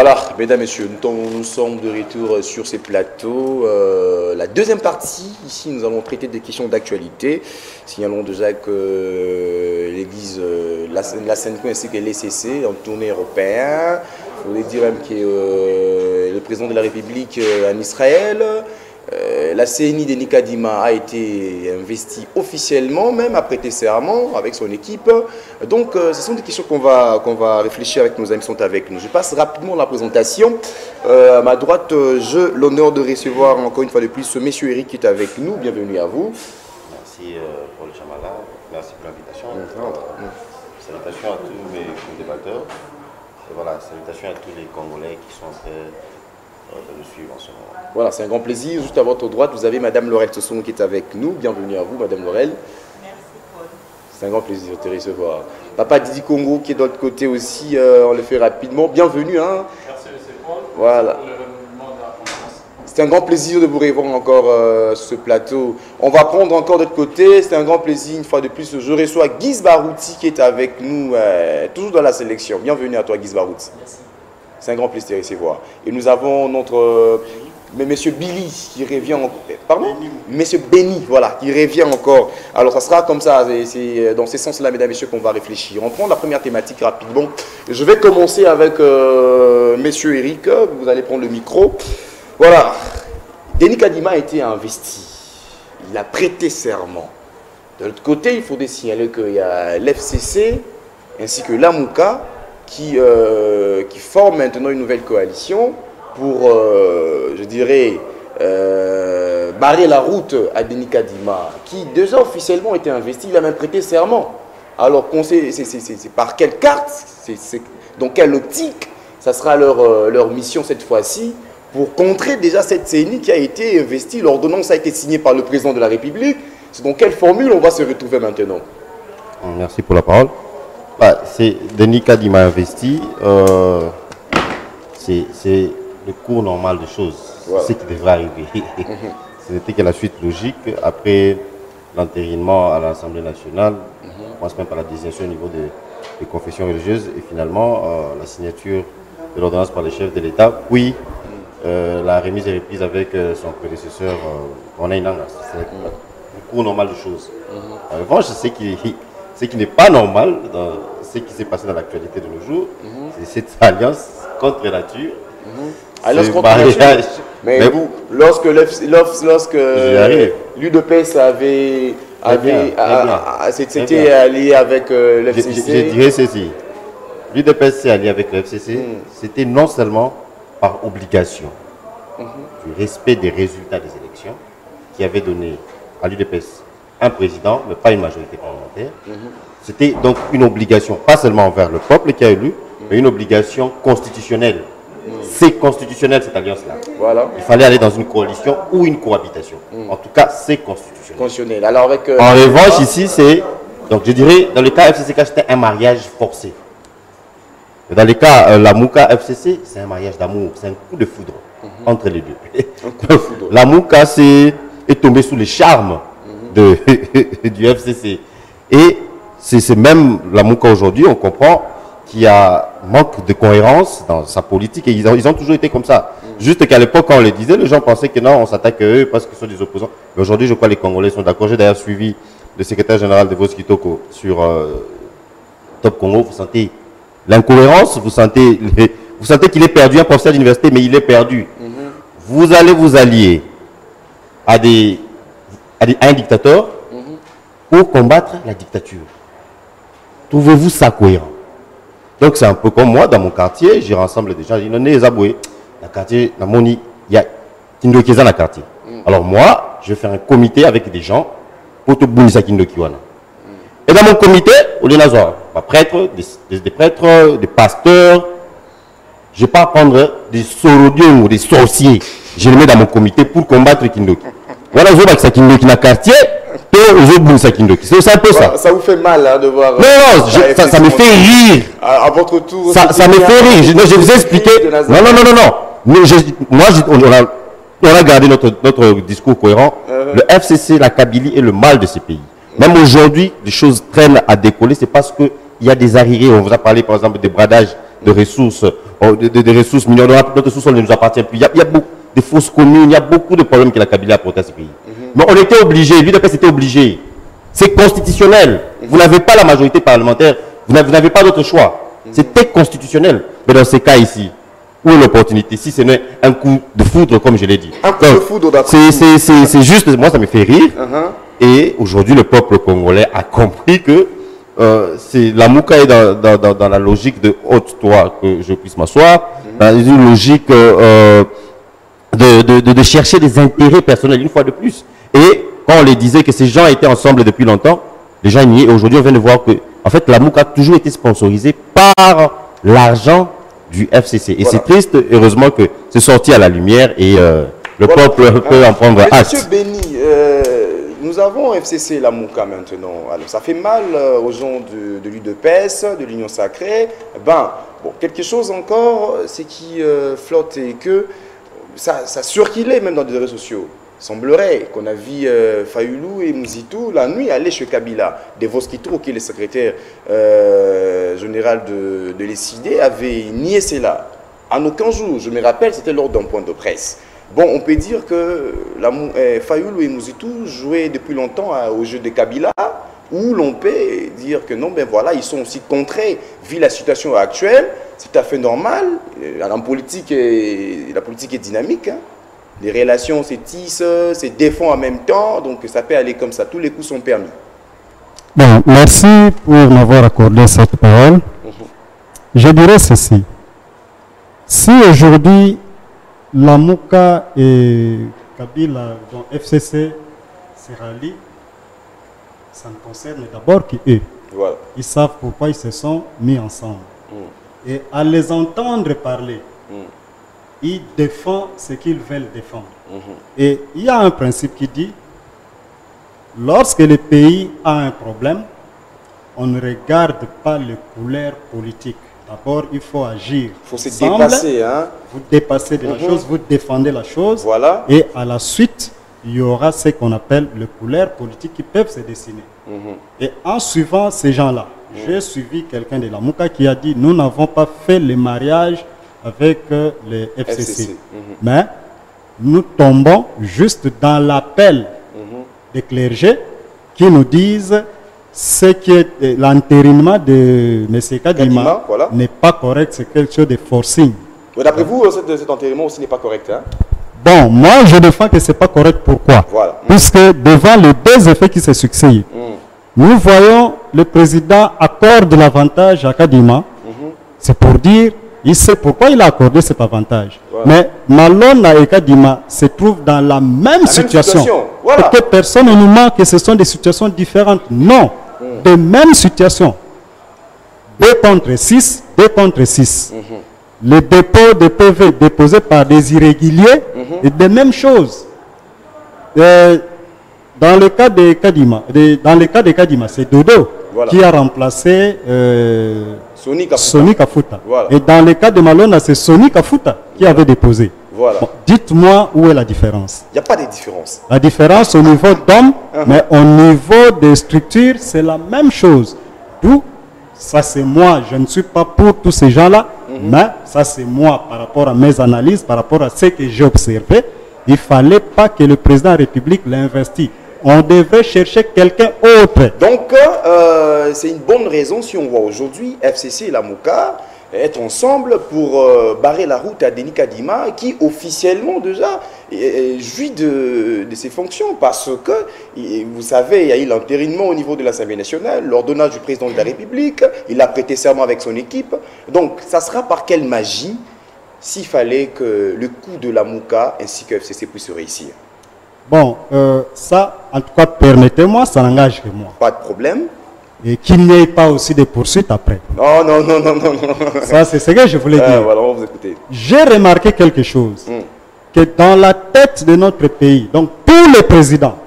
Voilà, mesdames, messieurs, nous sommes de retour sur ces plateaux. La deuxième partie, ici, nous allons traiter des questions d'actualité. Signalons déjà que l'Église, la Sainte-Croix ainsi que l'ECC en tournée européenne. Il faudrait dire même que le président de la République en Israël. La CNI de Nicadima a été investie officiellement, même a prêté serment avec son équipe. Donc, ce sont des questions qu'on va réfléchir avec nos amis qui sont avec nous. Je passe rapidement la présentation. À ma droite, j'ai l'honneur de recevoir encore une fois de plus ce monsieur Eric qui est avec nous. Bienvenue à vous. Merci pour le chamala. Merci pour l'invitation. Salutations à tous mes co-débatteurs. Et voilà, salutations à tous les Congolais qui sont en train de nous suivre en ce moment. Voilà, c'est un grand plaisir. Juste à votre droite, vous avez Madame Laurel Tosson qui est avec nous. Bienvenue à vous, Madame Laurel. Merci, Paul. C'est un grand plaisir de te recevoir. Papa Didi Congo qui est de l'autre côté aussi, on le fait rapidement. Bienvenue. Hein. Merci, M. Paul. Voilà. C'est un grand plaisir de vous revoir encore sur ce plateau. On va prendre encore de l'autre côté. C'est un grand plaisir, une fois de plus. Je reçois Guiz Barouti qui est avec nous, toujours dans la sélection. Bienvenue à toi, Guiz Barouti. Merci. C'est un grand plaisir de recevoir. Et nous avons notre monsieur Billy qui revient encore. Pardon? Monsieur Benny, voilà, qui revient encore. Alors, ça sera comme ça. C'est dans ces sens-là, mesdames et messieurs, qu'on va réfléchir. On prend la première thématique rapidement. Je vais commencer avec monsieur Eric. Vous allez prendre le micro. Voilà. Denis Kadima a été investi. Il a prêté serment. De l'autre côté, il faut signaler qu'il y a l'FCC ainsi que l'AMUCA qui forment maintenant une nouvelle coalition pour, je dirais, barrer la route à Denis Kadima, qui déjà officiellement a été investi, il a même prêté serment. Alors, c'est par quelle carte, dans quelle optique, ça sera leur mission cette fois-ci, pour contrer déjà cette CNI qui a été investie, l'ordonnance a été signée par le président de la République. C'est dans quelle formule on va se retrouver maintenant? Merci pour la parole. C'est Denis Kadima investi, c'est le cours normal des choses, voilà. C'est ce qui devrait arriver. C'était que la suite logique après l'entérinement à l'Assemblée nationale, on pense même par la désignation au niveau des confessions religieuses et finalement la signature de l'ordonnance par le chef de l'État, puis la remise et reprise avec son prédécesseur René Nanga. C'est le cours normal des choses. En revanche, ce qui n'est pas normal dans ce qui s'est passé dans l'actualité de nos jours, c'est cette alliance contre nature. Alliance contre nature. Mais vous, lorsque l'UDPS s'était allié avec l'FCC. Je dirais ceci. L'UDPS s'est allié avec l'FCC, c'était non seulement par obligation du respect des résultats des élections qui avait donné à l'UDPS un président, mais pas une majorité parlementaire. C'était donc une obligation, pas seulement envers le peuple qui a élu, mais une obligation constitutionnelle. C'est constitutionnel cette alliance-là. Voilà. Il fallait aller dans une coalition ou une cohabitation. En tout cas, c'est constitutionnel. Alors avec, en revanche, ici, c'est... Donc je dirais, dans le cas FCCK, c'était un mariage forcé. Mais dans le cas la MUCA FCC, c'est un mariage d'amour, c'est un coup de foudre entre les deux. La MUCA est tombée sous les charmes du FCC. Et c'est même la MUCA aujourd'hui, on comprend qu'il y a manque de cohérence dans sa politique et ils ont toujours été comme ça. Juste qu'à l'époque, quand on le disait, les gens pensaient que non, on s'attaque à eux parce qu'ils sont des opposants. Mais aujourd'hui, je crois que les Congolais sont d'accord. J'ai d'ailleurs suivi le secrétaire général de Vox Kitoko sur Top Congo. Vous sentez l'incohérence, vous sentez qu'il est perdu, un professeur d'université, mais il est perdu. Vous allez vous allier à un dictateur pour combattre la dictature. Trouvez-vous ça cohérent? Donc c'est un peu comme moi, dans mon quartier, j'ai rassemble des gens, j'ai dit, les aboués, dans le quartier, dans mon il y a Kindokiza dans le quartier. Alors moi, je vais faire un comité avec des gens pour tout boulisa Kindokiwana. Et dans mon comité, au lieu de des prêtres, des pasteurs, je ne vais pas prendre des sorodiums ou des sorciers. Je les mets dans mon comité pour combattre Kindoki. Voilà, je vois que ça Kindoki dans le quartier, c'est un peu ça. Ça vous fait mal hein, de voir... Non, ça me fait rire. À votre tour... Ça me fait rire. Je vous ai expliqué... Non. On a gardé notre discours cohérent. Le FCC, la Kabylie est le mal de ces pays. Même aujourd'hui, les choses traînent à décoller. C'est parce qu'il y a des arriérés. On vous a parlé par exemple des bradages de ressources, des ressources minières. Notre sous-sol ne nous appartient plus. Il y a beaucoup de fausses communes, il y a beaucoup de problèmes que la Kabylie a apporté à ce pays. Mais on était obligé, l'UDPS était obligé. C'est constitutionnel. Vous n'avez pas la majorité parlementaire, vous n'avez pas d'autre choix. C'était constitutionnel. Mais dans ces cas ici, où est l'opportunité? Si ce n'est un coup de foudre, comme je l'ai dit. Un coup de foudre, d'accord. C'est juste, moi ça me fait rire. Et aujourd'hui, le peuple congolais a compris que la Mouka est dans la logique de haute-toi que je puisse m'asseoir, dans une logique de chercher des intérêts personnels une fois de plus. Et quand on les disait que ces gens étaient ensemble depuis longtemps, les gens niaient. Aujourd'hui, on vient de voir que en fait, la Mouka a toujours été sponsorisée par l'argent du FCC. Et c'est triste, heureusement que c'est sorti à la lumière et le peuple peut en prendre acte. Monsieur Béni, nous avons FCC la Mouka maintenant. Alors, ça fait mal aux gens de l'UDPS, de l'Union Sacrée. Ben, bon, quelque chose encore, c'est qui flotte et que ça circulait même dans les réseaux sociaux. Il semblerait qu'on a vu Fayulu et Mouzitou la nuit aller chez Kabila. Devos Kitro, qui est le secrétaire général de l'ECD, avait nié cela. En aucun jour, je me rappelle, c'était lors d'un point de presse. Bon, on peut dire que Fayulu et Mouzitou jouaient depuis longtemps au jeu de Kabila, où l'on peut dire que non, ben voilà, ils sont aussi contrés, vu la situation actuelle. C'est tout à fait normal. La politique est dynamique. Hein. Les relations se tissent, se défendent en même temps, donc ça peut aller comme ça. Tous les coups sont permis. Bon, merci pour m'avoir accordé cette parole. Je dirais ceci. Si aujourd'hui, la Mouka et Kabila, dont FCC, se rallient, ça ne concerne d'abord qu'eux. Voilà. Ils savent pourquoi ils se sont mis ensemble. Et à les entendre parler, ils défendent ce qu'ils veulent défendre. Et il y a un principe qui dit, lorsque le pays a un problème, on ne regarde pas les couleurs politiques. D'abord, il faut agir. Il faut se dépasser. Hein? Vous dépassez de la chose, vous défendez la chose. Voilà. Et à la suite, il y aura ce qu'on appelle les couleurs politiques qui peuvent se dessiner. Et en suivant ces gens-là, j'ai suivi quelqu'un de la Mouka qui a dit, nous n'avons pas fait le mariage avec les FCC. Mais nous tombons juste dans l'appel des clergés qui nous disent ce qui est l'entérinement de M. Kadima voilà. n'est pas correct, c'est quelque chose de forcing. D'après vous, cet enterrement aussi n'est pas correct. Hein? Bon, moi je défends que ce n'est pas correct. Pourquoi? Voilà. Puisque devant les deux effets qui se succèdent, nous voyons le président accorde l'avantage à Kadima. C'est pour dire, il sait pourquoi il a accordé cet avantage. Voilà. Mais Malona et Kadima se trouvent dans la même situation. Voilà. Parce que personne ne nous ment que ce sont des situations différentes. Non, de même situation. 2 contre 6, 2 contre 6. Le dépôt de PV déposé par des irréguliers est de même chose. Dans le cas de Kadima, c'est Dodo qui a remplacé Soni Kafuta. Voilà. Et dans le cas de Malona, c'est Soni Kafuta qui avait déposé. Voilà. Bon, dites-moi où est la différence. Il n'y a pas de différence. La différence au niveau d'hommes, mais au niveau des structures, c'est la même chose. D'où, ça c'est moi, je ne suis pas pour tous ces gens-là, mais ça c'est moi par rapport à mes analyses, par rapport à ce que j'ai observé. Il ne fallait pas que le président de la République l'investisse. On devrait chercher quelqu'un autre. Donc, c'est une bonne raison si on voit aujourd'hui FCC et la Mouka être ensemble pour barrer la route à Denis Kadima qui officiellement déjà jouit de ses fonctions parce que, vous savez, il y a eu l'entérinement au niveau de l'Assemblée nationale, l'ordonnance du président de la République, il a prêté serment avec son équipe. Donc, ça sera par quelle magie s'il fallait que le coup de la Mouka ainsi que FCC puisse réussir? Bon, ça, en tout cas, permettez-moi, ça n'engage que moi. Pas de problème. Et qu'il n'y ait pas aussi de poursuites après. Non, non, non, non, non. Ça, c'est ce que je voulais dire. Voilà, on va vous écouter. J'ai remarqué quelque chose. Que dans la tête de notre pays, donc tous les présidents,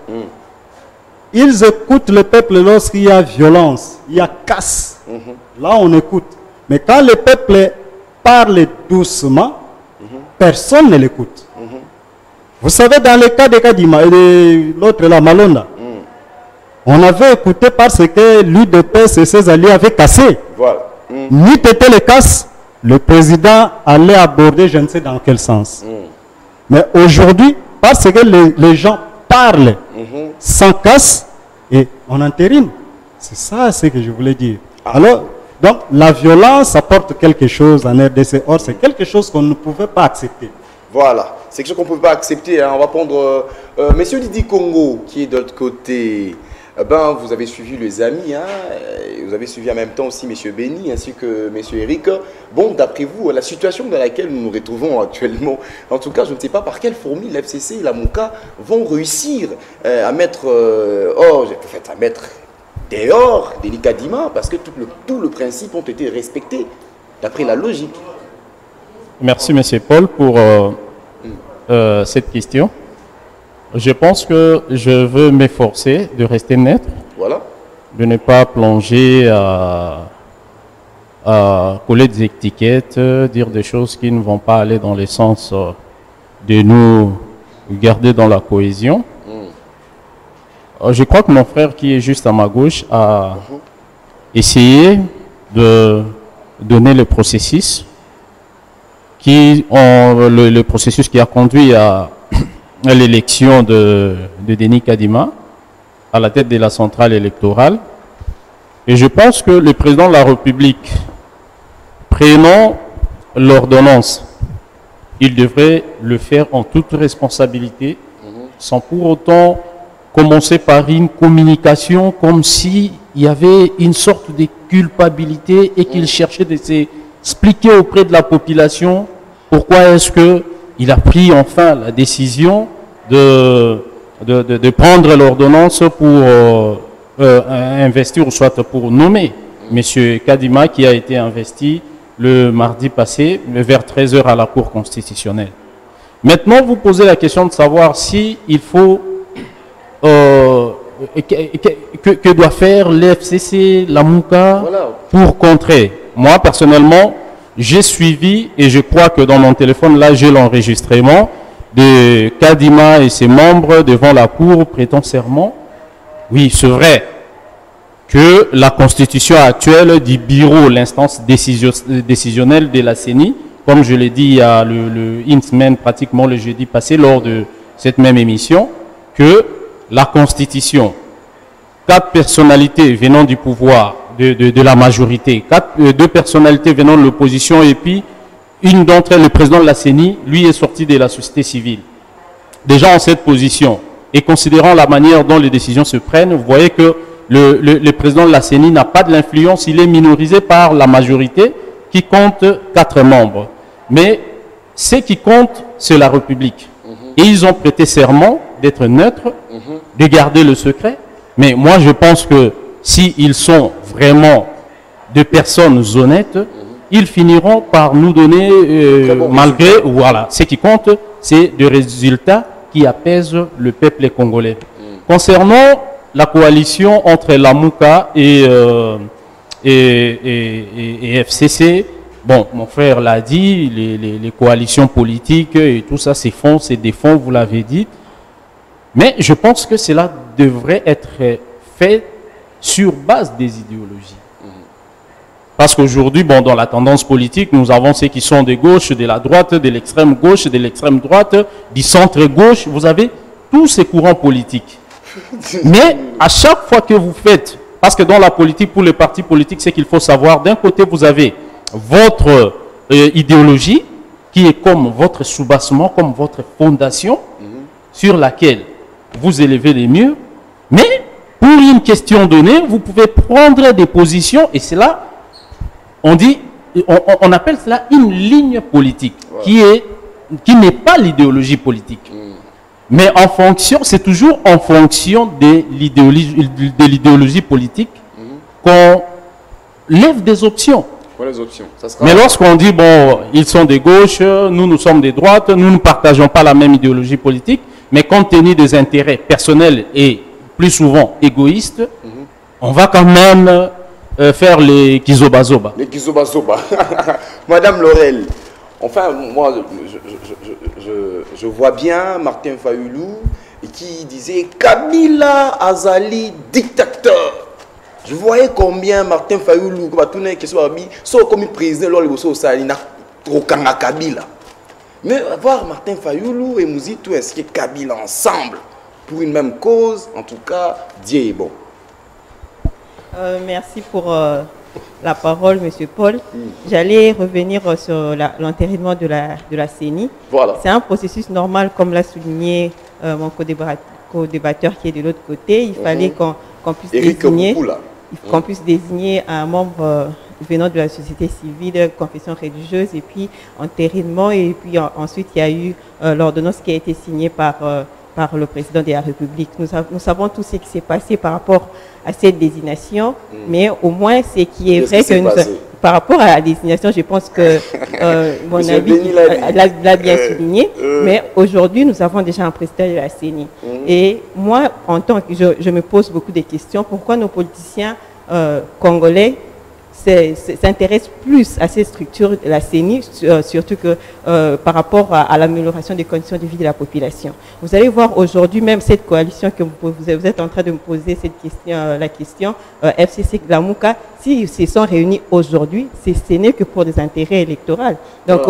ils écoutent le peuple lorsqu'il y a violence, il y a casse. Là, on écoute. Mais quand le peuple parle doucement, personne ne l'écoute. Vous savez, dans le cas de Kadima et de l'autre là, Malonda, on avait écouté parce que l'UDPS et ses alliés avaient cassé. Voilà. Ni Tété les casse, le président allait aborder je ne sais dans quel sens. Mais aujourd'hui, parce que les gens parlent sans casse et on entérine. C'est ça ce que je voulais dire. Alors, donc la violence apporte quelque chose en RDC. Or, c'est quelque chose qu'on ne pouvait pas accepter. Voilà, c'est quelque chose qu'on ne pouvait pas accepter. Hein. On va prendre Monsieur Didi Congo qui est de l'autre côté. Ben, vous avez suivi les amis, hein, vous avez suivi en même temps aussi M. Béni ainsi que M. Eric. Bon, d'après vous, la situation dans laquelle nous nous retrouvons actuellement, en tout cas, je ne sais pas par quelle formule l'FCC et la MOUCA vont réussir à mettre à mettre dehors Denis Kadima, parce que tout le principe ont été respectés, d'après la logique. Merci, M. Paul, pour cette question. Je pense que je veux m'efforcer de rester neutre, voilà, de ne pas plonger à coller des étiquettes, dire des choses qui ne vont pas aller dans le sens de nous garder dans la cohésion. Je crois que mon frère qui est juste à ma gauche a essayé de donner le processus le processus qui a conduit à l'élection de Denis Kadima à la tête de la centrale électorale. Et je pense que le président de la République, prenant l'ordonnance, il devrait le faire en toute responsabilité, sans pour autant commencer par une communication comme s'il y avait une sorte de culpabilité et qu'il cherchait de s'expliquer auprès de la population pourquoi est-ce qu'il a pris enfin la décision de prendre l'ordonnance pour investir ou soit pour nommer M. Kadima qui a été investi le mardi passé vers 13 h à la Cour constitutionnelle. Maintenant, vous posez la question de savoir si il faut que doit faire l'FCC, la MOUCA pour contrer. Moi, personnellement, j'ai suivi et je crois que dans mon téléphone, là, j'ai l'enregistrement de Kadima et ses membres devant la Cour prêtant serment. Oui, c'est vrai que la constitution actuelle du bureau, l'instance décisionnelle de la CENI, comme je l'ai dit il y a une semaine, pratiquement le jeudi passé, lors de cette même émission, que la Constitution, 4 personnalités venant du pouvoir, de la majorité, 2 personnalités venant de l'opposition, et puis une d'entre elles, le président de la CENI, lui est sorti de la société civile. Déjà en cette position, et considérant la manière dont les décisions se prennent, vous voyez que le président de la CENI n'a pas de l'influence, il est minorisé par la majorité qui compte 4 membres. Mais ce qui compte, c'est la République. Et ils ont prêté serment d'être neutres, de garder le secret. Mais moi, je pense que s'ils sont vraiment de personnes honnêtes, ils finiront par nous donner, malgré, voilà, ce qui compte, c'est des résultats qui apaisent le peuple congolais. Concernant la coalition entre la MOUCA et FCC, bon, mon frère l'a dit, les coalitions politiques et tout ça, c'est fonds, c'est des fonds, vous l'avez dit. Mais je pense que cela devrait être fait sur base des idéologies. Parce qu'aujourd'hui, bon, dans la tendance politique, nous avons ceux qui sont de gauche, de la droite, de l'extrême gauche, de l'extrême droite, du centre gauche. Vous avez tous ces courants politiques. Mais à chaque fois que vous faites, parce que dans la politique, pour les partis politiques, c'est qu'il faut savoir, d'un côté, vous avez votre idéologie, qui est comme votre soubassement, comme votre fondation, sur laquelle vous élevez les murs. Mais pour une question donnée, vous pouvez prendre des positions, et c'est là, on dit, on appelle cela une ligne politique, qui n'est pas l'idéologie politique. Mais en fonction, c'est toujours en fonction de l'idéologie politique qu'on lève des options. Les options. Ça sera... Mais lorsqu'on dit, bon, ils sont de gauche, nous sommes de droite, nous ne partageons pas la même idéologie politique, mais compte tenu des intérêts personnels et plus souvent égoïstes, on va quand même faire les kizoba-zoba. Les kizoba-zoba. Madame Laurel, enfin, moi, je vois bien Martin Fayoulou qui disait Kabila Azali dictateur. Je voyais combien Martin Fayoulou, comme président, il n'a aucun Kabila. Mais voir Martin Fayoulou et Mouzitou inscrire Kabila ensemble pour une même cause, en tout cas, Dieu est bon. Merci pour la parole, Monsieur Paul. J'allais revenir sur l'entérinement de la CENI. Voilà. C'est un processus normal, comme l'a souligné mon co-débatteur qui est de l'autre côté. Il fallait qu'on puisse désigner un membre venant de la société civile, confession religieuse, et puis entérinement, et puis ensuite il y a eu l'ordonnance qui a été signée par le président de la République. Nous savons tout ce qui s'est passé par rapport à cette désignation, mais au moins ce qui est vrai que par rapport à la désignation, je pense que mon avis l'a bien souligné, mais aujourd'hui nous avons déjà un président de la CENI. Et moi, en tant que je me pose beaucoup de questions, pourquoi nos politiciens congolais s'intéressent plus à ces structures de la CENI, surtout que par rapport à l'amélioration des conditions de vie de la population. Vous allez voir aujourd'hui, même cette coalition que vous êtes en train de me poser la question, FCC Lamuka, s'ils se sont réunis aujourd'hui, ce n'est que pour des intérêts électoraux. Donc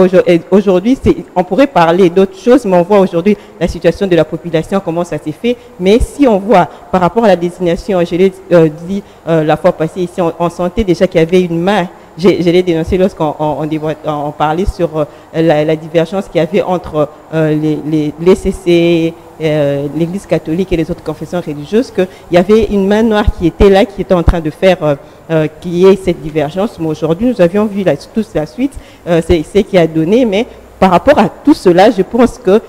aujourd'hui, on pourrait parler d'autres choses, mais on voit aujourd'hui la situation de la population, comment ça s'est fait. Mais si on voit par rapport à la désignation, je l'ai dit la fois passée ici, on sentait déjà qu'il y avait une main. Je l'ai dénoncé lorsqu'on parlait sur la divergence qu'il y avait entre les CC, l'Église catholique et les autres confessions religieuses, qu'il y avait une main noire qui était là, qui était en train de faire qu'il y ait cette divergence. Mais aujourd'hui, nous avions vu toute la suite, c'est ce qui a donné. Mais par rapport à tout cela, je pense que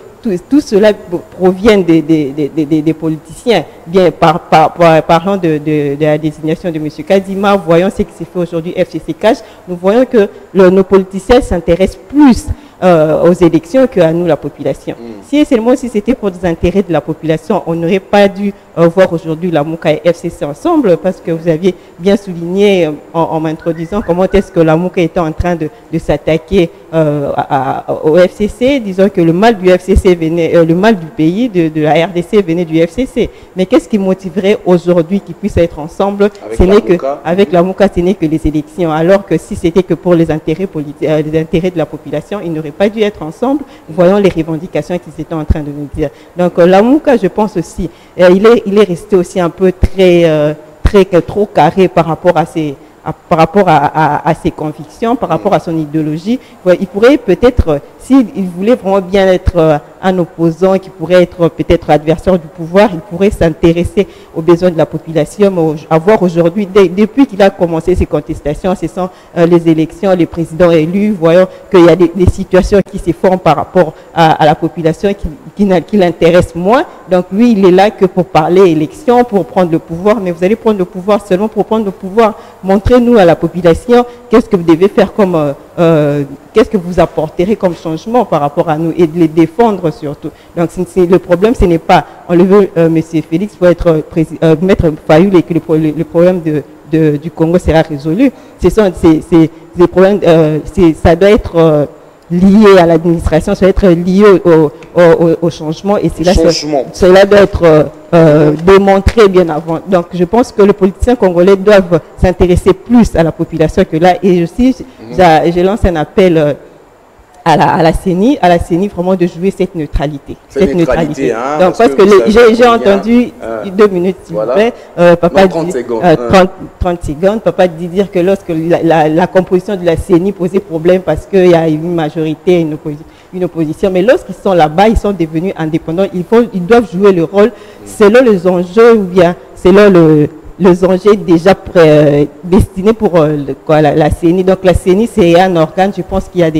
tout cela provient des politiciens. Bien, parlant de la désignation de M. Kadima, voyons ce qui s'est fait aujourd'hui FCC Cash, nous voyons que nos politiciens s'intéressent plus aux élections qu'à nous, la population. Si seulement si c'était pour des intérêts de la population, on n'aurait pas dû voir aujourd'hui la Mouka et FCC ensemble, parce que vous aviez bien souligné en m'introduisant comment est-ce que la Mouka était en train de s'attaquer au FCC, disant que le mal du FCC venait, le mal du pays, de la RDC venait du FCC. Mais qu'est-ce qui motiverait aujourd'hui qu'ils puissent être ensemble avec la Mouka, ce n'est que les élections, alors que si c'était que pour les intérêts politiques, les intérêts de la population, ils n'auraient pas dû être ensemble. Voyons les revendications qu'ils étaient en train de nous dire. Donc la Mouka, je pense aussi, il est resté aussi un peu trop carré par rapport à ses convictions, par rapport à son idéologie. Il pourrait peut-être, s'il voulait vraiment bien être un opposant, qui pourrait être peut-être adversaire du pouvoir, il pourrait s'intéresser aux besoins de la population. Mais à voir aujourd'hui, depuis qu'il a commencé ces contestations, ce sont les élections, les présidents élus, voyons qu'il y a des situations qui se forment par rapport à la population qui l'intéressent moins. Donc lui, il est là que pour parler élection, pour prendre le pouvoir. Mais vous allez prendre le pouvoir seulement pour prendre le pouvoir. Montrez-nous à la population qu'est-ce que vous devez faire comme... qu'est-ce que vous apporterez comme changement par rapport à nous, et de les défendre surtout. Donc le problème, ce n'est pas enlever M. Félix pour être maître Fayoul et que le problème du Congo sera résolu. Ces problèmes, ça doit être lié à l'administration, ça doit être lié au changement, et cela doit être démontré bien avant. Donc je pense que les politiciens congolais doivent s'intéresser plus à la population que là. Et aussi, je lance un appel à la CENI vraiment de jouer cette neutralité. Cette neutralité. Hein, donc, parce que j'ai entendu 2 minutes, s'il vous plaît, papa 30 secondes, papa dit dire que lorsque la composition de la CENI posait problème parce qu'il y a une majorité, une opposition, mais lorsqu'ils sont là-bas, ils sont devenus indépendants, ils doivent jouer le rôle selon les enjeux, ou bien selon les enjeux déjà destinés pour la CENI. Donc la CENI, c'est un organe, je pense qu'il y a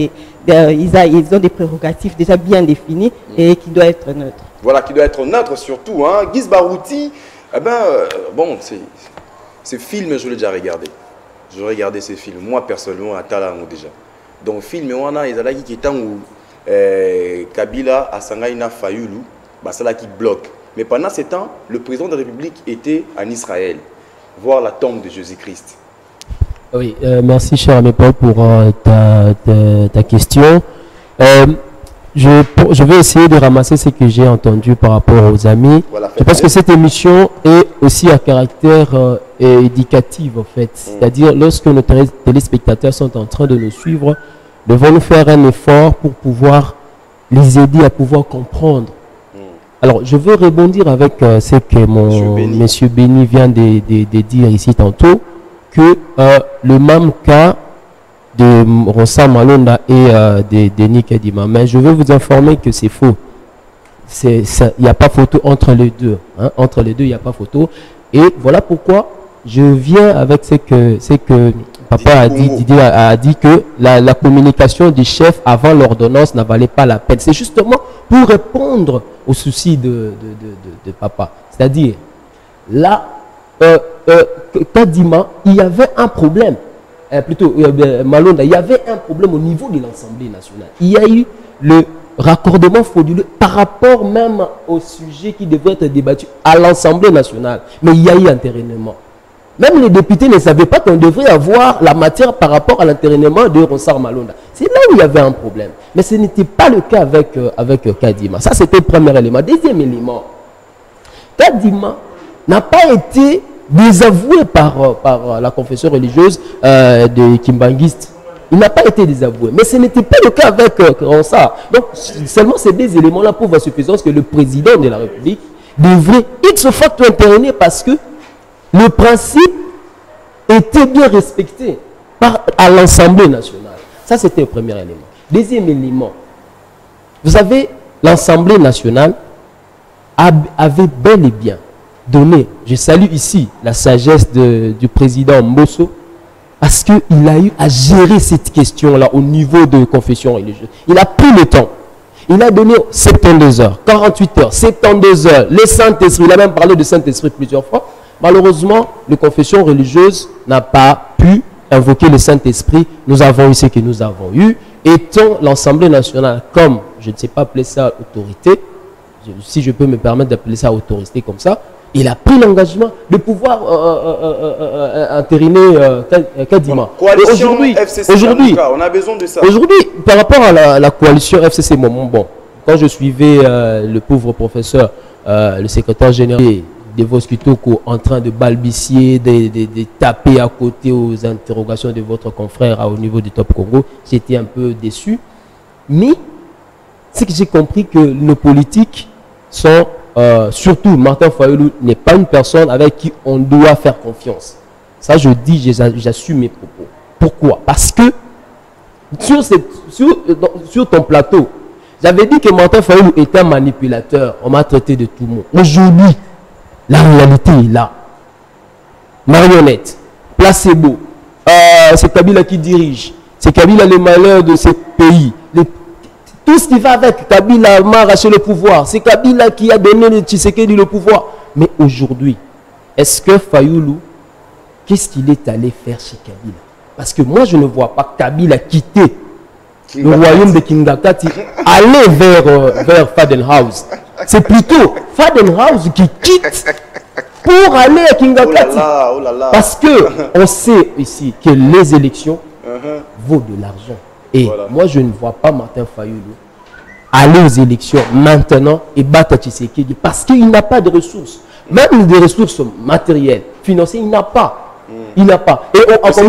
ils ont des prérogatives déjà bien définies et qui doivent être neutres. Voilà, qui doit être neutre surtout. Hein. Guy Barouti, bon, ces films, je l'ai déjà regardé. J'ai regardé ces films, moi personnellement, à Talango déjà. Donc, film, on a les qui étant où Kabila a Sangaïna Fayoulou, c'est là qui bloque. Mais pendant ce temps, le président de la République était en Israël, voir la tombe de Jésus-Christ. Oui, merci cher ami Paul pour ta question. Je vais essayer de ramasser ce que j'ai entendu par rapport aux amis. Voilà, je pense que cette émission est aussi à caractère éducatif en fait. C'est-à-dire lorsque nos téléspectateurs sont en train de nous suivre, devons-nous faire un effort pour pouvoir les aider à pouvoir comprendre. Alors, je veux rebondir avec ce que Monsieur Béni vient de dire ici tantôt, que le même cas de Rosa Malonda et de Denis Kadima. Mais je veux vous informer que c'est faux. Il n'y a pas photo entre les deux. Hein. Entre les deux, il n'y a pas photo. Et voilà pourquoi je viens avec ce que papa a dit. Didier a dit que la communication du chef avant l'ordonnance n'a valait pas la peine. C'est justement pour répondre aux soucis de papa. C'est-à-dire, là, Kadima, il y avait un problème. Malonda, il y avait un problème au niveau de l'Assemblée nationale. Il y a eu le raccordement frauduleux par rapport même au sujet qui devrait être débattu à l'Assemblée nationale. Mais il y a eu entérinement. Même les députés ne savaient pas qu'on devrait avoir la matière par rapport à l'entérinement de Ronsard Malonda. C'est là où il y avait un problème. Mais ce n'était pas le cas avec Kadima. Ça, c'était le premier élément. Deuxième élément, Kadima n'a pas été désavoué par la confession religieuse des Kimbanguistes. Il n'a pas été désavoué. Mais ce n'était pas le cas avec Ronsard. Donc, seulement ces deux éléments-là prouvent à suffisance que le président de la République devrait ipso facto intervenir parce que le principe était bien respecté à l'Assemblée nationale. Ça, c'était le premier élément. Deuxième élément, vous savez, l'Assemblée nationale avait bel et bien donné, je salue ici la sagesse du président Mbosso, parce qu'il a eu à gérer cette question-là au niveau de confession religieuse. Il a pris le temps. Il a donné 72 heures, 48 heures, 72 heures, le Saint-Esprit. Il a même parlé de Saint-Esprit plusieurs fois. Malheureusement, les confessions religieuses n'ont pas pu invoquer le Saint-Esprit. Nous avons eu ce que nous avons eu. Étant l'Assemblée nationale, comme, je ne sais pas appeler ça autorité, si je peux me permettre d'appeler ça autorité comme ça, il a pris l'engagement de pouvoir entériner Kadima. Aujourd'hui, on a besoin de ça. Aujourd'hui, par rapport à la coalition FCC, bon, quand je suivais le pauvre professeur, le secrétaire général de Vos Kitoko en train de balbutier, de taper à côté aux interrogations de votre confrère au niveau du Top Congo, j'étais un peu déçu. Mais c'est que j'ai compris que nos politiques sont, surtout Martin Fayoulou n'est pas une personne avec qui on doit faire confiance. Ça, je dis, j'assume mes propos. Pourquoi? Parce que sur ton plateau, j'avais dit que Martin Fayoulou était un manipulateur. On m'a traité de tout le monde. Aujourd'hui, la réalité est là. Marionnette, placebo, c'est Kabila qui dirige. C'est Kabila le malheur de ce pays. Tout ce qui va avec, Kabila m'a arraché le pouvoir. C'est Kabila qui a donné le Tshisekedi le pouvoir. Mais aujourd'hui, est-ce que Fayoulou, qu'est-ce qu'il est allé faire chez Kabila? Parce que moi, je ne vois pas Kabila quitter le royaume de Kingakati, aller vers Fadenhouse. C'est plutôt Fadenhouse qui quitte pour aller à Kingakati. Oh là là. Parce qu'on sait ici que les élections vaut de l'argent. Et moi, je ne vois pas Martin Fayoulou aller aux élections maintenant et battre Tshisekedi parce qu'il n'a pas de ressources. Même des ressources matérielles, financières, il n'a pas. Il n'a pas. Et on peut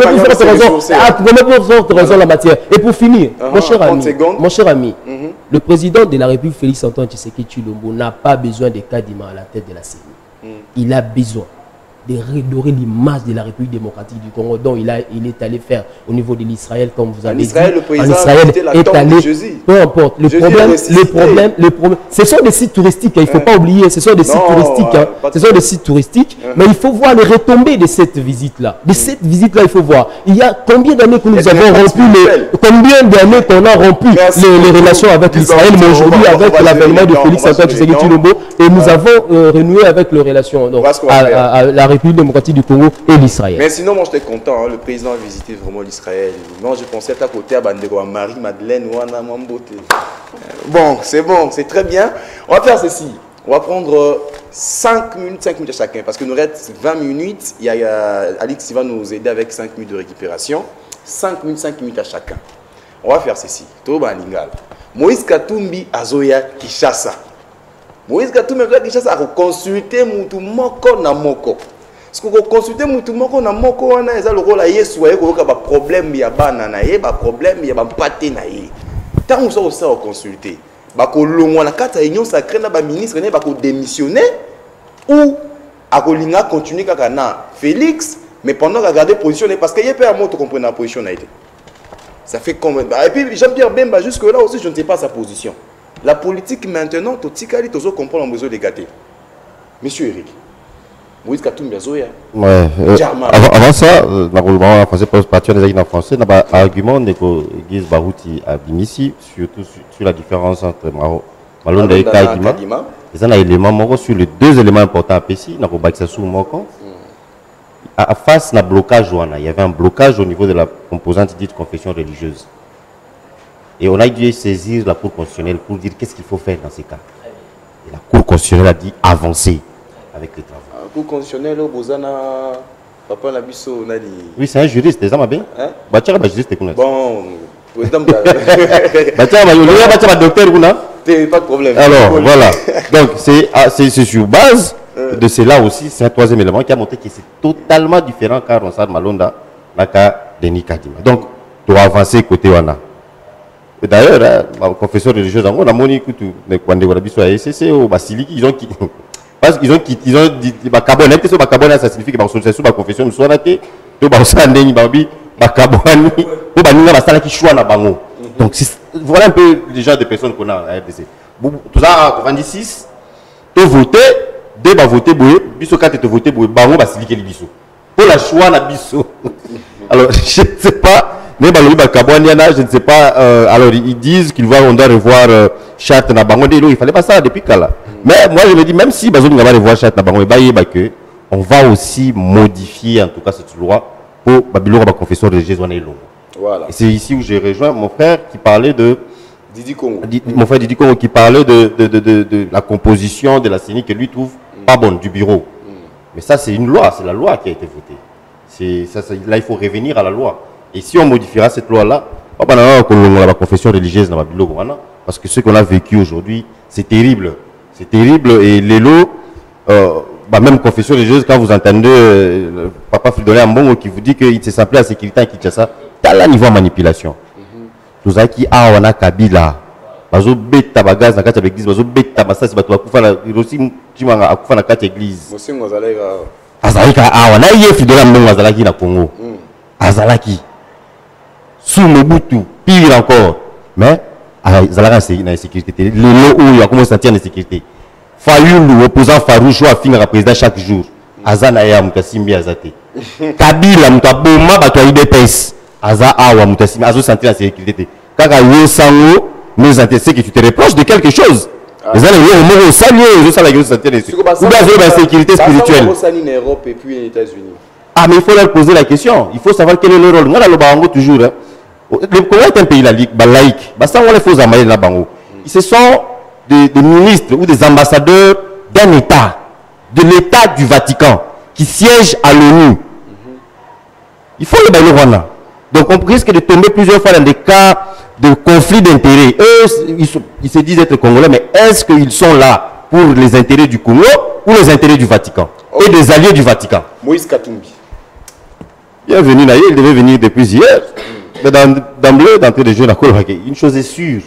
raison la matière. Et pour finir, mon cher ami, le président de la République, Félix Antoine Tshisekedi Tshilombo, n'a pas besoin de Kadima à la tête de la CENI. Il a besoin de redorer l'image de la République démocratique du Congo dont il est allé faire au niveau de l'Israël, comme vous avez dit. En Israël, est allé, peu importe. Le problème, ce sont des sites touristiques, il ne faut pas oublier, ce sont des sites touristiques. Ce sont des sites touristiques, mais il faut voir les retombées de cette visite-là. De cette visite-là, il faut voir. Il y a combien d'années que nous avons rompu les relations avec l'Israël, mais aujourd'hui, avec l'avènement de Félix Antoine Tshisekedi Tshilombo, et nous avons renoué avec les relations à la République démocratique du Congo et l'Israël. Mais sinon, moi, j'étais content. Le président a visité vraiment l'Israël. Moi, je pensais à côté à Bandego, Marie-Madeleine, Ouana, Mambote. Bon, c'est très bien. On va faire ceci. On va prendre 5 minutes à chacun, parce que nous reste 20 minutes. Il y a Alix qui va nous aider avec 5 minutes de récupération. 5 minutes à chacun. on va faire ceci. Moïse Katumbi azoya Kishasa. Moïse Katumbi azoya Kishasa a consulté mutu moko na moko. Parce que consulter mutu moko na moko wana eza le rôle à Yesu ya ko ba problème ya bana na ye, ba problème ya ba mpate na ye. Tant on ça consulter. Ba ko longwa na kata union sacrée na ba ministre ne ba ko démissionner ou a ko linga continuer kaka na Félix mais pendant qu'il a gardé position parce qu'il y a pas un mot pour comprendre la position a été. Ça fait combien? Et puis Jean-Pierre Bemba, jusque-là aussi, je ne sais pas sa position. La politique maintenant, tout Tikali, tout ça comprend le besoin de gâter. Monsieur Eric, Moïse Katumbi Azoya. Ouais. Avant ça, normalement, en français, pour partir des en français, il y a un argument de Guise Barouti à Bimissi, surtout sur la différence entre Malonda et Kadima. Il y a un élément, sur les deux éléments importants à Pessi, il y a un à face d'un blocage, il y avait un blocage au niveau de la composante dite confession religieuse. Et on a dû saisir la Cour constitutionnelle pour dire qu'est-ce qu'il faut faire dans ces cas. Et la Cour constitutionnelle a dit avancer avec les travaux. La Cour constitutionnelle, Bozana, Papa Nabiso, Nani. Oui, c'est un juriste, c'est ça, ma bien. Bachara, juriste, c'est quoi? Bon, pas de problème. Alors, voilà. Donc, c'est sur base de cela aussi, c'est un troisième élément qui a montré que c'est totalement différent car on s'arrête Malonda, Naka, Denis Kadima. Donc, doit avancer côté Wana. D'ailleurs, la confession religieuse, on a moni kutu, quand on a vu sur la SCC au Basiliki, ils ont quitté. Parce qu'ils ont quitté, ils ont dit, Bakabone, ça signifie que la confession nous soit raté, tout Baosandeni, Babi, Bakaboni, tout Banina, Basala qui choisit na Bango. Donc, voilà un peu les gens de personnes qu'on a à RDC. Tout ça, en 96, tout voté. Dès que voter, biso quand tu voter, bango va s'iliquer les biso. Pour la choix na biso. Alors je ne sais pas, mais je ne sais pas. Alors ils disent qu'ils vont on doit revoir charte na bango. Il fallait pas ça depuis là. Mais moi je me dis même si on va revoir charte na bango, que on va aussi modifier en tout cas cette loi pour Babylone la confession religieuse on est long. Voilà. Et c'est ici où j'ai rejoint mon frère qui parlait de Didi Congo. Mon frère Didi Congo qui parlait de la composition de la CENI que lui trouve pas bonne du bureau. Mais ça c'est une loi, c'est la loi qui a été votée. Là il faut revenir à la loi. Et si on modifiera cette loi-là, la confession religieuse dans parce que ce qu'on a vécu aujourd'hui, c'est terrible. C'est terrible et les lots, même confession religieuse, quand vous entendez Papa Fridolé Ambongo qui vous dit qu'il s'est samplé à sécurité à Kinshasa, t'as là niveau manipulation. Tout ça qui a on a Kabila. Bazo beta bagaz na kati ya église, bazo beta masasi bato bakufa na rosi chimanga akufa na kati ya église. Mosingo azaleka. Azalika awa na ye Fidela Mbongo azalaki na Congo. Azalaki. Sous Mobutu, pire encore. Mais azalaka na sécurité. Les lots où il a commencé à sentir la sécurité. Fayulu opposant Faroucho a fini à président chaque jour. Azana ya Mukasimbi azate. Kabila mutaboma bato ya IDPS. Aza awa Mukasimbi azo sentir la sécurité. Kaka yo sango nous intéressés que tu te reproches de quelque chose. Les gens ont salué, ils ont salué la sécurité spirituelle. Et puis les États-Unis. Ah, mais il faut leur poser la question. Il faut savoir quel est le rôle. Nous, le Bango, toujours. Le Congo est un pays laïque. Ce sont des ministres ou des ambassadeurs d'un État, de l'État du Vatican, qui siègent à l'ONU. Il faut le Bango. Donc, on risque de tomber plusieurs fois dans des cas de conflit d'intérêts. Eux, ils se disent être Congolais, mais est-ce qu'ils sont là pour les intérêts du Congo ou les intérêts du Vatican et des alliés du Vatican? Moïse Katumbi. Bienvenue, il devait venir depuis hier. Mais d'emblée, d'entrée de jeu, une chose est sûre.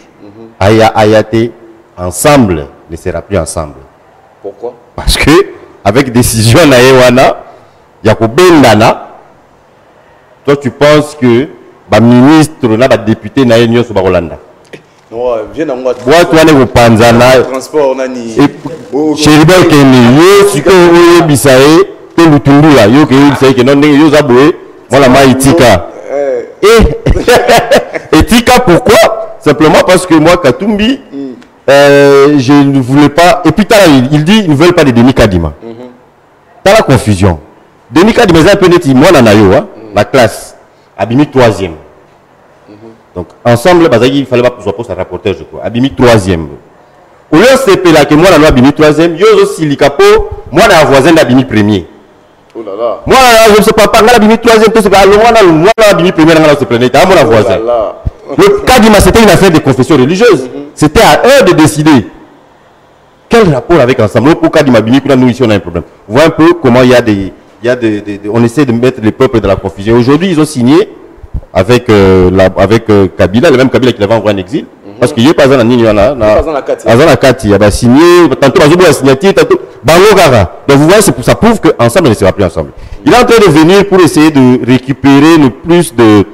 Ayaté, ensemble, ne sera plus ensemble. Pourquoi? Parce que, avec décision, Naïwana, Yakobendana, toi, tu penses que le ministre, le député, Naïnyo Sobarolanda. Non, viens à moi. Moi, tu as un panzana. Transport, Nani. Chéribel Kenny, si tu es Bissaé, tu es Lutundu là, yo Bissaé, que non, yo Zaboué, moi la Maïtika. Et Tika, pourquoi? Simplement parce que moi, Katumbi, je ne voulais pas. Et puis, il dit ils ne veulent pas de Denis Kadima. T'as la confusion. Denis Kadima, c'est un peu net, moi, la classe, Abimi 3e. Donc, ensemble, il fallait pas pour sa rapporteur, je crois. Abimi 3e. Au lieu de CP là, que moi, la loi Abimi 3e, yo aussi, Likapo, moi, la voisin d'Abimi 1er. Oh là là. Moi, je ne sais pas, Abimi 3e, moi, la Abimi 1er, dans ce planète, moi, la voisin. Le Kadima, c'était une affaire de confession religieuse. C'était à eux de décider. Quel rapport avec ensemble? Pour Kadima Bini, nous ici on a un problème. Vous voyez un peu comment il y a des... on essaie de mettre les peuples dans la confusion. Aujourd'hui, ils ont signé avec Kabila, le même Kabila qui l'avait envoyé en exil. Parce qu'il n'y a pas un il y en a. Il a signé, tantôt il a signé, tantôt Bangogara. Donc vous voyez, ça prouve qu'ensemble, on ne sera plus ensemble. Il est en train de venir pour essayer de récupérer le plus de...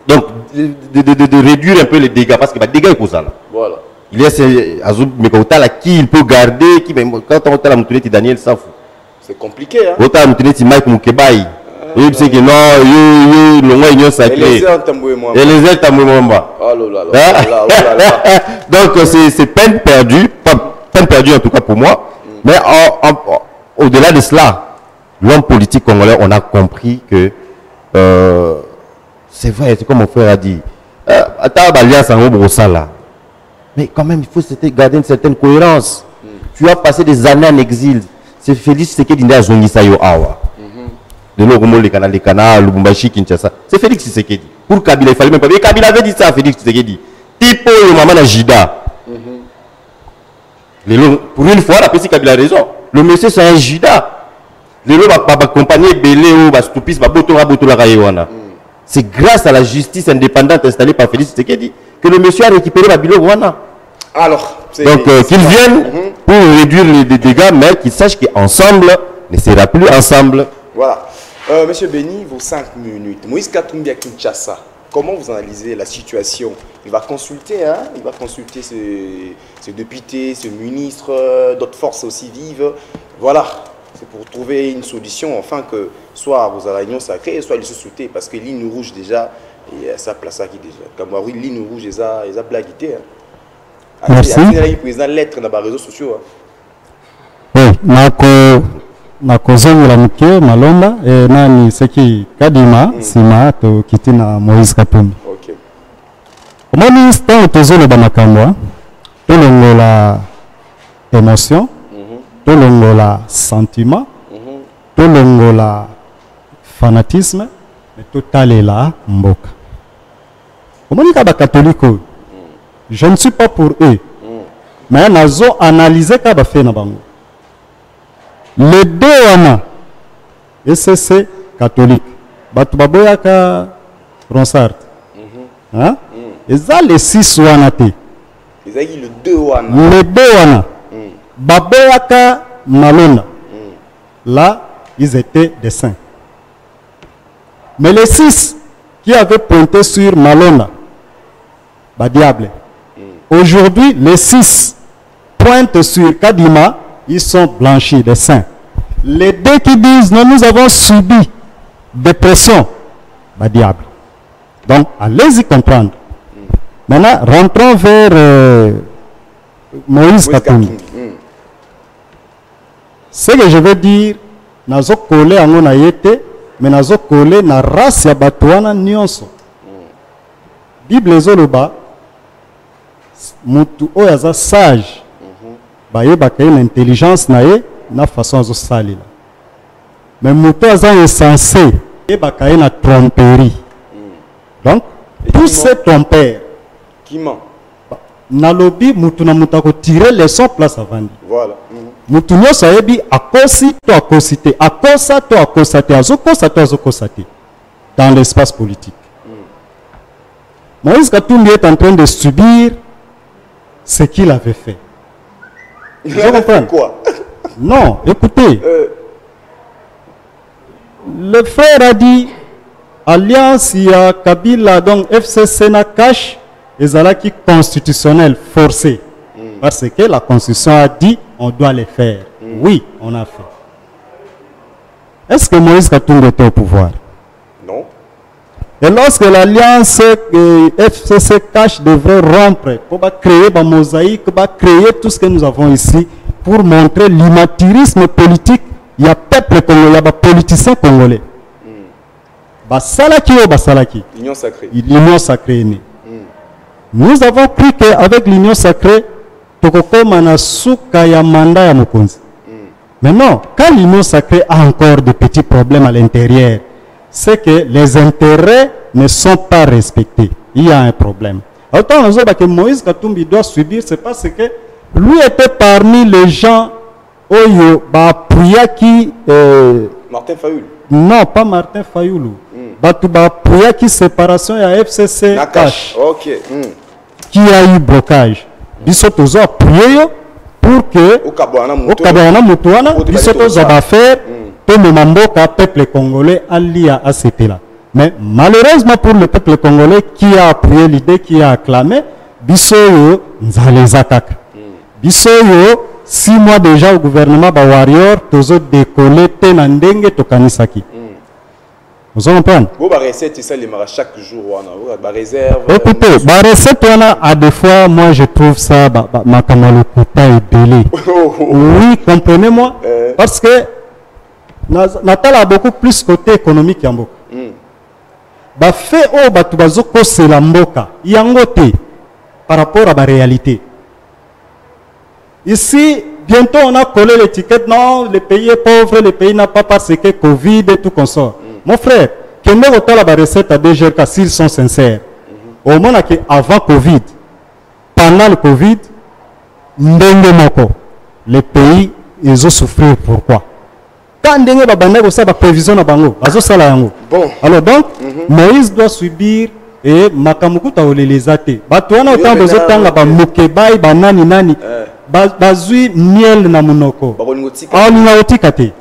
Donc, de réduire un peu les dégâts. Parce que les dégâts, il là. Voilà. Il y a ces Azoub Mekota qui il peut garder, qui, quand on a la Daniel s'en fout. C'est compliqué, hein. Autant la Mike Moukebaï. Il sait que non, l'union sacrée. Et les ailes tamboué moi. Oh là là. Donc c'est peine perdue, pas peine perdue en tout cas pour moi. Mais au-delà de cela, l'homme politique congolais, on a compris que c'est vrai, c'est comme mon frère a dit. Mais quand même, il faut garder une certaine cohérence. Tu as passé des années en exil. C'est Félix Tshisekedi qui a Zongisayo Awa. Les canals, Lubumbashi, Kinshasa. C'est Félix Tshisekedi. Pour Kabila, il fallait même pas. Mais Kabila avait dit ça à Félix Tshisekedi. Tipo le maman na Jida. Pour une fois, la petite Kabila a raison. Le monsieur, c'est un Jida. C'est grâce à la justice indépendante installée par Félix Tshisekedi que le monsieur a récupéré la Bilo Rwanda. Alors, donc qu'ils viennent pour réduire les dégâts, mais qu'ils sachent qu'ensemble ne sera plus ensemble. Voilà. Monsieur Béni, vos 5 minutes. Moïse Katumbi à Kinshasa, comment vous analysez la situation? Il va consulter, hein? Il va consulter ses députés, ses ministres, d'autres forces aussi vives. Voilà. C'est pour trouver une solution, enfin que soit vous avez l'union sacrée, soit les sociétés, parce que ligne rouge déjà, et ça place qui déjà. Comme oui, ligne rouge, ils ont blaguité. Merci. Il y a une lettre dans les réseaux sociaux. Oui, nakozongola muke malonda nani seki Kadima sima to kitina Moïse Katumbi. OK. Omoni ntango tozoloba makambo tolongola émotion, tolongola sentiment, tolongola fanatisme, mais totalela mboka. Omoni ka ba catholique, je ne suis pas pour eux, mais nazo analyser ka ba fait na bango. Les deux wana SCC catholique batu baboyaka Ronsard hein eza les 6 wana te ezaki le 2 wana baboyaka Malonda là ils étaient des saints, mais les 6 qui avaient pointé sur Malonda ba diable aujourd'hui les 6 pointent sur Kadima. Ils sont blanchis, des saints. Les deux qui disent, non, nous avons subi des pressions, bah diable. Donc, allez-y comprendre. Maintenant, rentrons vers Moïse Katumbi. Ce que je veux dire, nous avons collé à mon aïete, mais nous avons collé na race ya batouana nyonso. Bible zoloba, mutu oyaza sage. Bayebaka une intelligence nae na façon zo salila. Mais muto aza insensé, yebaka na tromperie. Donc, tous ces trompeurs qui ment. Nalobi mutu na mutako tirer les sons place avant. Voilà. Mutu nyoso yebi akosi to akosite, akosa to akosate, azokosa to azokosate dans l'espace politique. Moïse Katumbi est en train de subir ce qu'il avait fait. Vous comprenez quoi? Non, écoutez. Le frère a dit alliance il y a Kabila donc FCC na cache et zalaki constitutionnel forcé parce que la constitution a dit on doit les faire. Oui, on a fait. Est-ce que Moïse Katumbi était au pouvoir? Non. Et lorsque l'alliance FCC cache devrait rompre pour créer une mosaïque, pour créer tout ce que nous avons ici, pour montrer l'immatérialisme politique, il y a peuple congolais, il y a des politiciens congolais. Basalaki ou Basalaki? L'union sacrée. L'union sacrée. Nous avons cru qu'avec l'union sacrée, Tokokoma na suka ya mandat ya mokonzi. Mais non, quand l'union sacrée a encore de petits problèmes à l'intérieur, c'est que les intérêts ne sont pas respectés. il y a un problème. Autant que Moïse Katumbi doit subir, c'est parce que lui était parmi les gens Oyo qui Martin Fayoul. Non, pas Martin Fayoulou. Qui séparation à FCC Nakash. Ok. Qui a eu blocage. Bisoto a prié pour que au Kabana Moutouana, Bisoto a fait pour le Mamboka, peuple congolais, allié à ACP là. Mais malheureusement pour le peuple congolais qui a appuyé l'idée, qui a acclamé, Bisoyo les attaques. Bisoyo 6 mois déjà au gouvernement Warrior, Tozo décollé Tenandenge Tokanisaki. Vous comprenez? Vous avez recette, ça les chaque jour, on a réserve. Écoutez, la recette, à des fois, moi je trouve ça, ma camalokouta est belé. Oui, comprenez-moi. Parce que Natal a beaucoup plus côté économique Yamboka. Fait au Batubazoko c'est la mboka. Yangote par rapport à la réalité. Ici, bientôt on a collé l'étiquette, non, le pays est pauvre, le pays n'a pas parce que Covid et tout consort. Mon frère, quand on a la recette à DGRK, s'ils sont sincères, au moment avant Covid, pendant le Covid, les pays, ils ont souffert. Pourquoi? Quand on a prévision, bon. Alors donc, Moïse doit subir et Makamukuta les athées. Batuana autant besoin de Mukebai, Banani Nani. Bazui miel na munoko.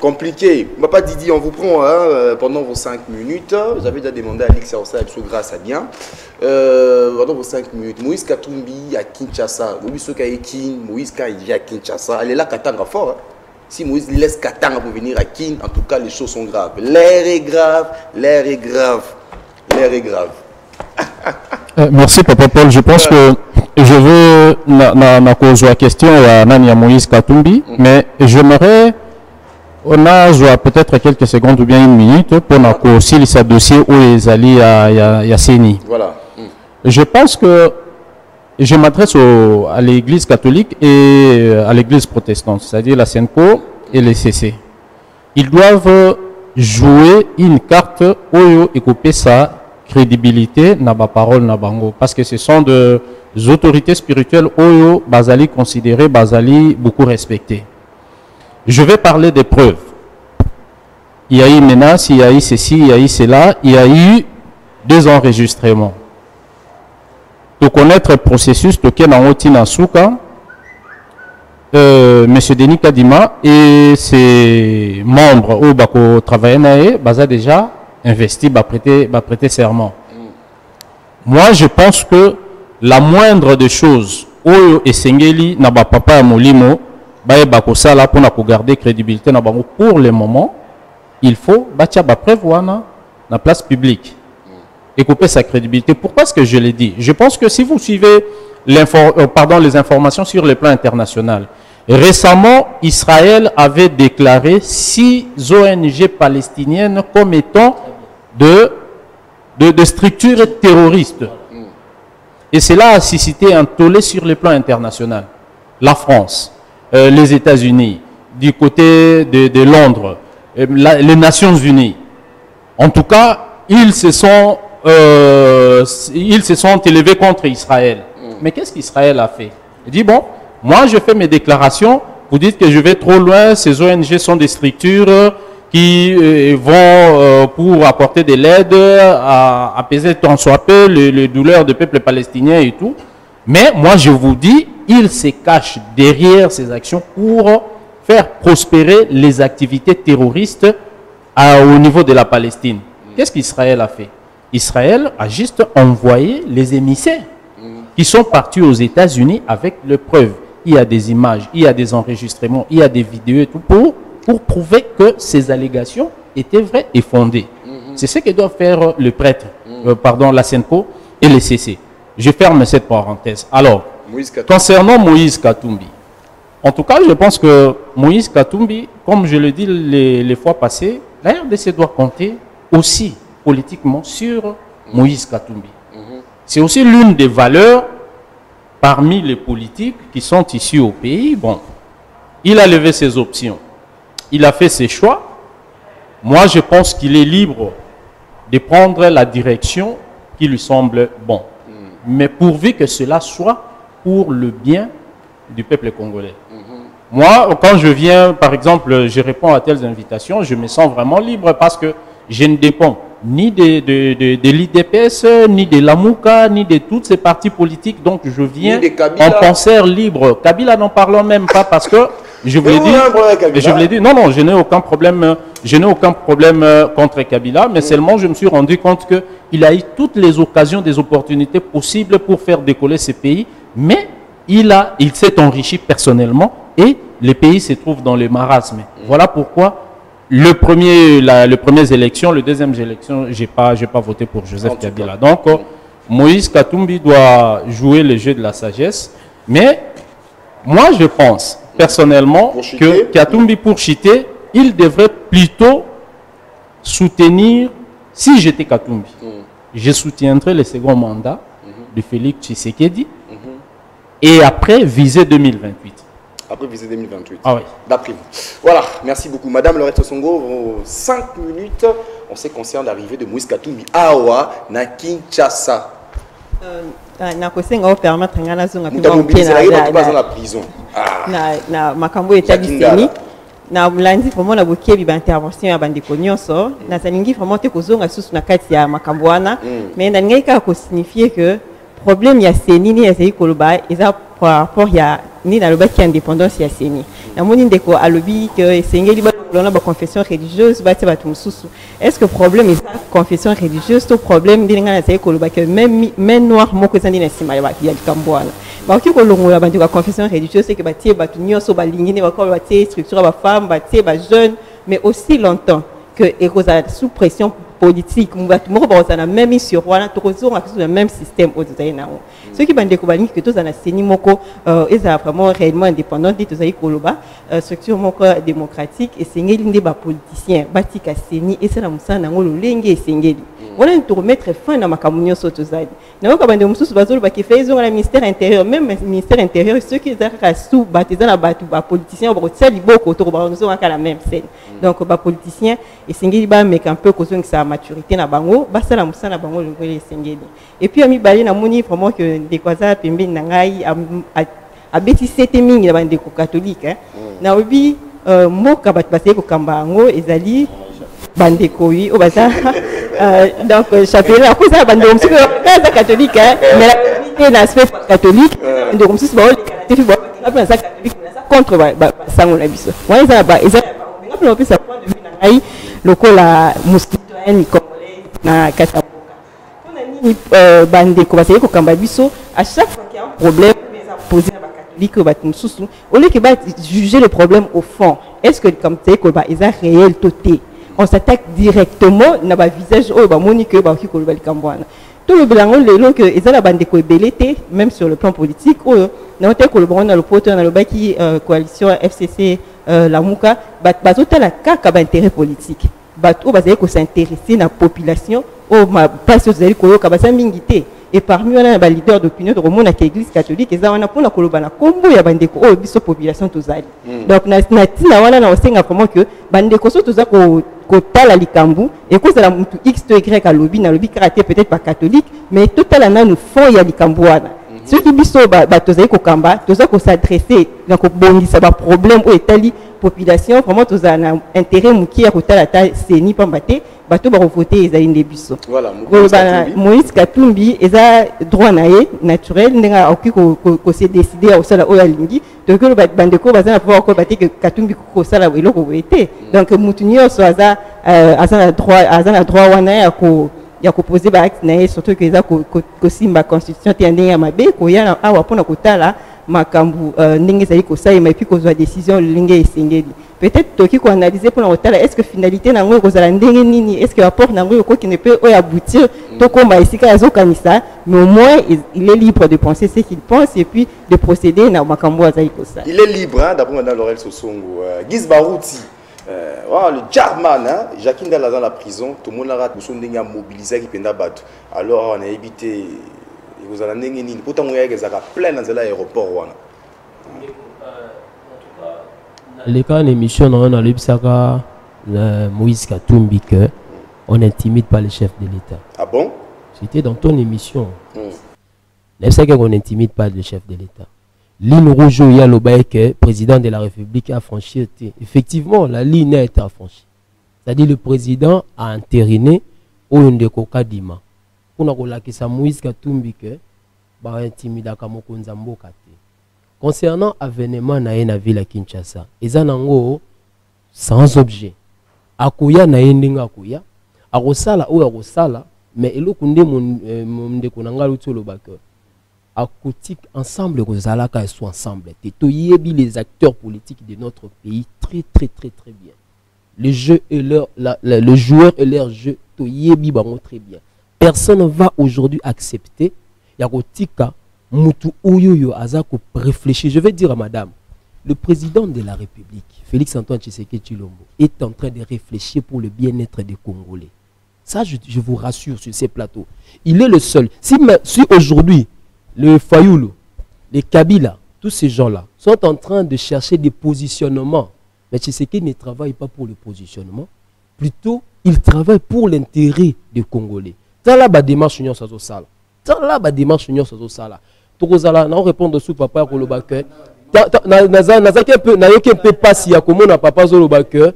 Compliqué. Papa Didi, on vous prend pendant vos 5 minutes. Vous avez déjà demandé à Alix grâce à bien. Pendant vos 5 minutes. Moïse Katumbi à Kinshasa. Moïse Katumbi à Kinshasa. Elle est là Katanga fort. Si Moïse laisse Katanga pour venir à Kin, en tout cas les choses sont graves. L'air est grave. L'air est grave. L'air est grave. Merci Papa Paul. Je pense que je veux la question à Nania Moïse Katumbi, mais j'aimerais, on a peut-être quelques secondes ou bien 1 minute pour aussi ce dossier où ils allaient à Séni. Voilà. Je pense que je m'adresse à l'église catholique et à l'église protestante, c'est-à-dire la SENCO et les CC. Ils doivent jouer une carte Oyo et couper sa crédibilité na ba parole na bango, parce que ce sont des autorités spirituelles Oyo Bazali considérées, Bazali beaucoup respectées. Je vais parler des preuves. Il y a eu menace, il y a eu ceci, il y a eu cela, il y a eu 2 enregistrements. Pour connaître le processus, M. Denis Kadima et ses membres au Bako travaillent Baza déjà investi, prêter serment. Moi, je pense que la moindre des choses, Oyo et Sengeli, n'a pas papa Molimo, Bako Sala pour garder crédibilité pour le moment, il faut prévoir la place publique et couper sa crédibilité. Pourquoi est-ce que je l'ai dit? Je pense que si vous suivez les informations sur le plan international, récemment, Israël avait déclaré 6 ONG palestiniennes comme étant de structures terroristes. Et cela a suscité un tollé sur le plan international. La France, les États-Unis, du côté de Londres, les Nations Unies. En tout cas, ils se sont élevés contre Israël. Mais qu'est-ce qu'Israël a fait? Il dit, bon, moi je fais mes déclarations, vous dites que je vais trop loin, ces ONG sont des structures qui vont pour apporter de l'aide, à apaiser tant soit peu les douleurs du peuple palestinien et tout. Mais moi je vous dis, ils se cachent derrière ces actions pour faire prospérer les activités terroristes au niveau de la Palestine. Qu'est-ce qu'Israël a fait? Israël a juste envoyé les émissaires qui sont partis aux États-Unis avec les preuves. Il y a des images, il y a des enregistrements, il y a des vidéos et tout pour prouver que ces allégations étaient vraies et fondées. C'est ce que doivent faire le prêtre, la SENCO et les CC. Je ferme cette parenthèse. Alors, concernant Moïse Katumbi, en tout cas, je pense que Moïse Katumbi, comme je le dis les fois passées, la RDC doit compter aussi politiquement sur Moïse Katumbi. C'est aussi l'une des valeurs parmi les politiques qui sont ici au pays. Bon, il a levé ses options. Il a fait ses choix. Moi, je pense qu'il est libre de prendre la direction qui lui semble bon. mais pourvu que cela soit pour le bien du peuple congolais. Moi, quand je viens, par exemple, je réponds à telles invitations, je me sens vraiment libre parce que je ne dépends ni de l'IDPS, ni de la Mouka, ni de toutes ces partis politiques. Donc, je viens en concert libre. Kabila, n'en parlons même pas parce que je vous l'ai dit, non, je n'ai aucun problème, contre Kabila, mais seulement je me suis rendu compte qu'il a eu toutes les occasions, des opportunités possibles pour faire décoller ce pays, mais il s'est enrichi personnellement et le pays se trouve dans le marasme. Voilà pourquoi les premières élections, les deuxièmes élections, j'ai pas voté pour Joseph Kabila. Donc, Moïse Katumbi doit jouer le jeu de la sagesse, mais moi je pense personnellement que Katumbi, pour chiter, il devrait plutôt soutenir, si j'étais Katumbi, je soutiendrais le second mandat de Félix Tshisekedi et après viser 2028. Après viser 2028. Ah oui. D'après vous. Voilà, merci beaucoup. Madame Laurette Songo, 5 minutes en ce qui concerne l'arrivée de Moïse Katumbi Awa na Kinshasa. Na kosenga permettre ngana zonga pina dans la prison. Na makambo etabiseni na mulandi vraiment na bokebi ba intervention ya bandeko nyonso na zalingi vraiment te kozonga susu na kati ya makambo wana mais na ngai ka ko signifier que problème ya seni ni ezali koloba eza par rapport ya ni na loba ki indépendance ya seni na moni ndeko alobi que esengeli ba lona ba confession religieuse ba teba tumususu. Est-ce que problème est confession religieuse to problème ndinga na ezali koloba que même noir moko ezandi na sima ya likambwana ba ki ko longola ba ndika confession religieuse c'est que ba tie ba tunyoso ba lingine ba ko ba tie structure ba femme ba tie ba jeune mais aussi longtemps que ekoza sous pression politique mubatu moko bazana même sur wana tokozonga sur le même système au designer ceux qui bande ko balingi que tous ana seni moko eza vraiment réellement indépendant dit tozali koloba structure moko démocratique et sengeli nde ba politicien batika seni et c'est la musana ngolo lenge sengeli wana to remettre fin na makamunyo soto zali na ko bande mususu bazolo ba kifezo na ministère intérieur même ministère intérieur ceux qui ezaka sous batezana batu ba politicien ba tsali boko to ba nzonga la même scène donc ba politicien et sengeli ba meka un peu kozonga sa maturité na bango basala musana bango longoli sengeli et puis ami bali na moni vraiment que des kwaza pembe na ngai a beti sete mingi na bande ko catholique na obi moka bat basé ko kamba ngo ezali bande ko wi o basa donc chapelet ko za bande ko kaza catholique mais la l'aspect catholique de comme si ba te fi ba na ça catholique contre ba sango na biso wa eza ba eza na plus ça point de vue na ngai lokola muscitoyen congolais na kata bande ko basé ko kamba biso à chaque fois qu'il y a un problème poser à catholique ba mususu au lieu que ba juger le problème au fond est-ce que comme c'est que ba eza réel toté on s'attaque directement na ba visage o ba moni que ba ki ko ba likambwana tout le bilango lelo que eza la bande ko belete même sur le plan politique o na hote ko le bon na le poto na le ba ki coalition FCC la Mouka ba totala kaka ba intérêt politique ba o ba ko s'intéresser na population o ma passe aux ko ka ba sambingité et parmi les leaders d'opinion de Romona qui église catholique et ça on a pour la kolobana kombo ya bandeko o biso population tozali donc na tina wana na osenga comment que bandeko so toza ko tala likambu et ko za mutu x to y à lobby na lobby karaté peut-être pas catholique mais total na nous fond ya likambu wana ceux qui biso ba tozali ko kamba toza ko s'adresser na ko bongisa ba problème o etali population vraiment toza na intérêt muki ya ko tala ta seni pambate bato ba voter ezali ndebiso voilà Moïse Katumbi eza droit naé naturel ndenga oki ko se décider au sala oya lingi donc le bandeko bazana pouvoir ko baté que Katumbi ko sala eloko boete donc mutunyo so azana droit wana ya ko poser ba acte naé surtout que eza ko simba constitution te ndenga mabe ko yana awa pona ko tala makambu ndenge ezali ko saima et puis ko zwa décision linge esengeli peut-être toki ko analyser pour la est-ce que finalité nango ko zala ndenge nini est-ce que rapport nango ko qui ne peut aboutir to komba esika yazo kanisa mais au moins il est libre de penser ce qu'il pense et puis de procéder na makambo azali ko sa il est libre d'après madame Laurel Sosongo Giz Barouti voilà le Jarman Jacqueline Dalla dans la prison tout le monde a raté son ndenge mobiliser qui penda bato alors on a évité vous allez ndenge nini pourtant on y a ezaka plein dans l'aéroport wana les cas en émission on a l'Ibsaka Moïse Katumbi que on n'intimide pas le chef de l'État. Ah bon? C'était dans ton émission. C'est ça qu'on n'intimide pas le chef de l'État. Ligne rouge où il y a le bail que le président de la République a franchi. Effectivement, la ligne a été franchie. C'est-à-dire le président a entériné au Ndeko Dima. Pour que ça Moïse Katumbi que ba intimida kamoko nzamboka te. Concernant avènement na la ville à Kinshasa, ezanango sans objet. Akoya na endinga akoya, akosala ou akosala, mais elokunde mon ndeko nanga lutolo baka. Akotik ensemble kozalaka et soit ensemble. Toyebi les acteurs politiques de notre pays très bien. Le jeu et le joueur et leur jeu toyebi bango très bien. Personne ne va aujourd'hui accepter yakotika mutu oyoyo azako réfléchir. Je vais dire à madame, le président de la République, Félix Antoine Tshisekedi Tshilombo, est en train de réfléchir pour le bien-être des Congolais. Ça, je vous rassure sur ces plateaux. Il est le seul. Si aujourd'hui le Fayoulou, les Kabila, tous ces gens-là sont en train de chercher des positionnements. Mais Tshisekedi ne travaille pas pour le positionnement. Plutôt, il travaille pour l'intérêt des Congolais. Ça là, la démarche union sans sala. Ça là, la démarche union sans sala. Tokozala, non répondre sous papa Kolobake. Nazaki un peu pas si ya comment na papa Zolobake.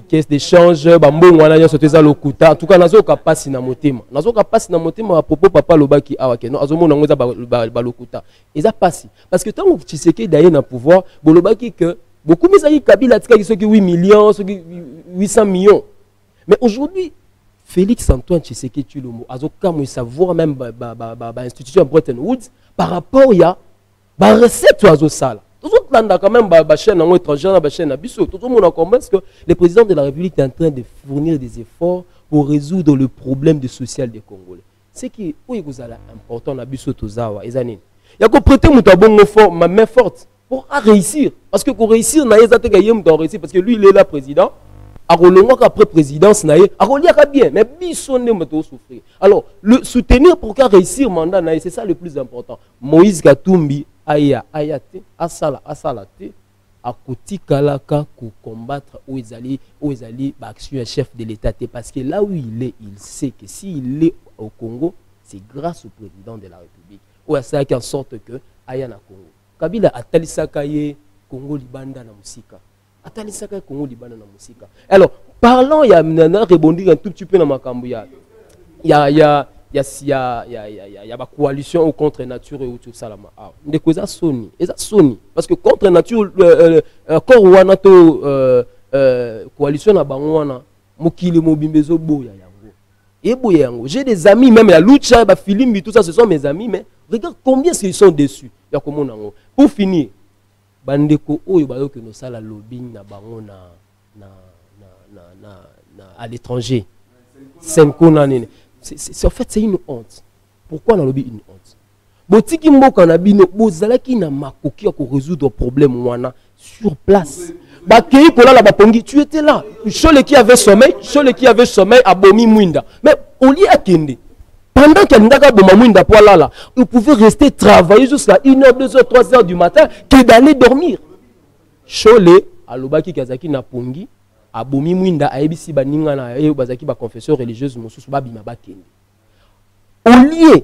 Caisse d'échange, en tout cas, nazo kapasi na motema. Nazo kapasi na motema à propos papa lobaki awake. Non, azomo nangoza balokuta. Eza pasi. Parce que tant que Tshisekedi d'ailleurs na pouvoir, bolobaki que beaucoup mis Kabila tika qui 8 millions, 800 millions. Mais aujourd'hui, Félix Antoine Tshisekedi Tshilombo azoka mo savoir même institution Bretton Woods par rapport ya ba recette oiseau sala. Tout le monde quand même ba chaîne en étranger, ba chaîne abisso. Tout le monde a compris que le président de la République est en train de fournir des efforts pour résoudre le problème social des Congolais. C'est qui oui vous allez important abisso tozawa ezanine. Il y a que prêter mutabongo fort ma main forte pour réussir parce que pour réussir na ezate gayem doit réussir parce que lui il est là président. Après présidence naïe, bien, mais biso ne me souffrir. Alors, le soutenir pour qu'à réussir mandat naïe, c'est ça le plus important. Moïse Katumbi ayate asalate akoti kalaka pour combattre où ils allaient action chef de l'État parce que là où il est, il sait que s'il est au Congo, c'est grâce au président de la République. Ou à ça en sorte que aya na Congo. Kabila atalisaka ye Congo libanda na musika. Alors, parlons, il y a rebondir un tout petit peu dans ma cambuya. Il y a la coalition ou contre nature et tout ça. Des causes Sony. Et ça Sony. Parce que contre nature, quand on a coalition à Bangwana, Mokili Mobimbezo Boya. J'ai des amis, même la Lucha, Philippe, tout ça, ce sont mes amis, mais regarde combien ils sont déçus. Pour finir, bandeko oyo bayo que nous ça la lobbying na bango à l'étranger c'est en fait c'est une honte. Pourquoi on a lobby une honte? Botiki mboka na bino bozalaki na makoki ya ko résoudre problème wana sur place. Bakei kola la bapongi, tu étais là. Chole qui avait sommeil a bomi mwinda. Mais on li akende. Pendant qu'il y a vous pouvez rester travailler jusqu'à 1h, 2h, 3h du matin que d'aller dormir. Chole, alobaki kazaki na pongi, abomi mwinda aebisi baninga na bazaki ba confession religieuse mosusu babima bakende. Olie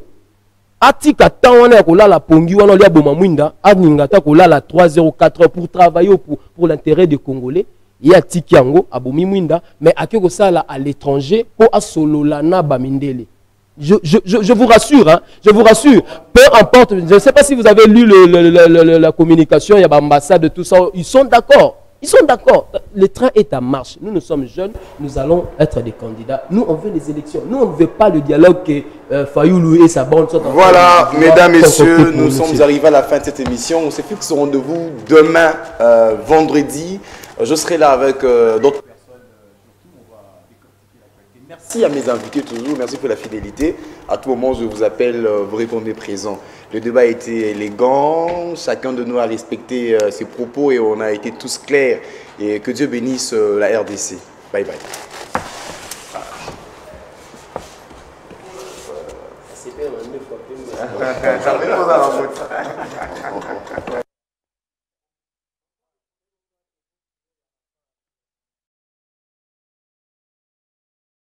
atika tawana kola la pongi wana lia boma mwinda, aninga ta kola la 3h ou 4h pour travailler pour l'intérêt des Congolais. Il atiki yango abomi mwinda, mais akeko sala à l'étranger pour asolola na bamindele. Je vous rassure, hein, je vous rassure. Peu importe, je ne sais pas si vous avez lu la communication, il y a l'ambassade, tout ça. Ils sont d'accord. Ils sont d'accord. Le train est en marche. Nous sommes jeunes, nous allons être des candidats. Nous, on veut les élections. Nous, on ne veut pas le dialogue que Fayoulou et sa bande sont en train de... Voilà, mesdames, messieurs, nous sommes arrivés à la fin de cette émission. On s'est fixé rendez-vous demain, vendredi. Je serai là avec d'autres personnes. Merci à mes invités toujours, merci pour la fidélité. À tout moment, je vous appelle, vous répondez présent. Le débat a été élégant, chacun de nous a respecté ses propos et on a été tous clairs. Et que Dieu bénisse la RDC. Bye bye.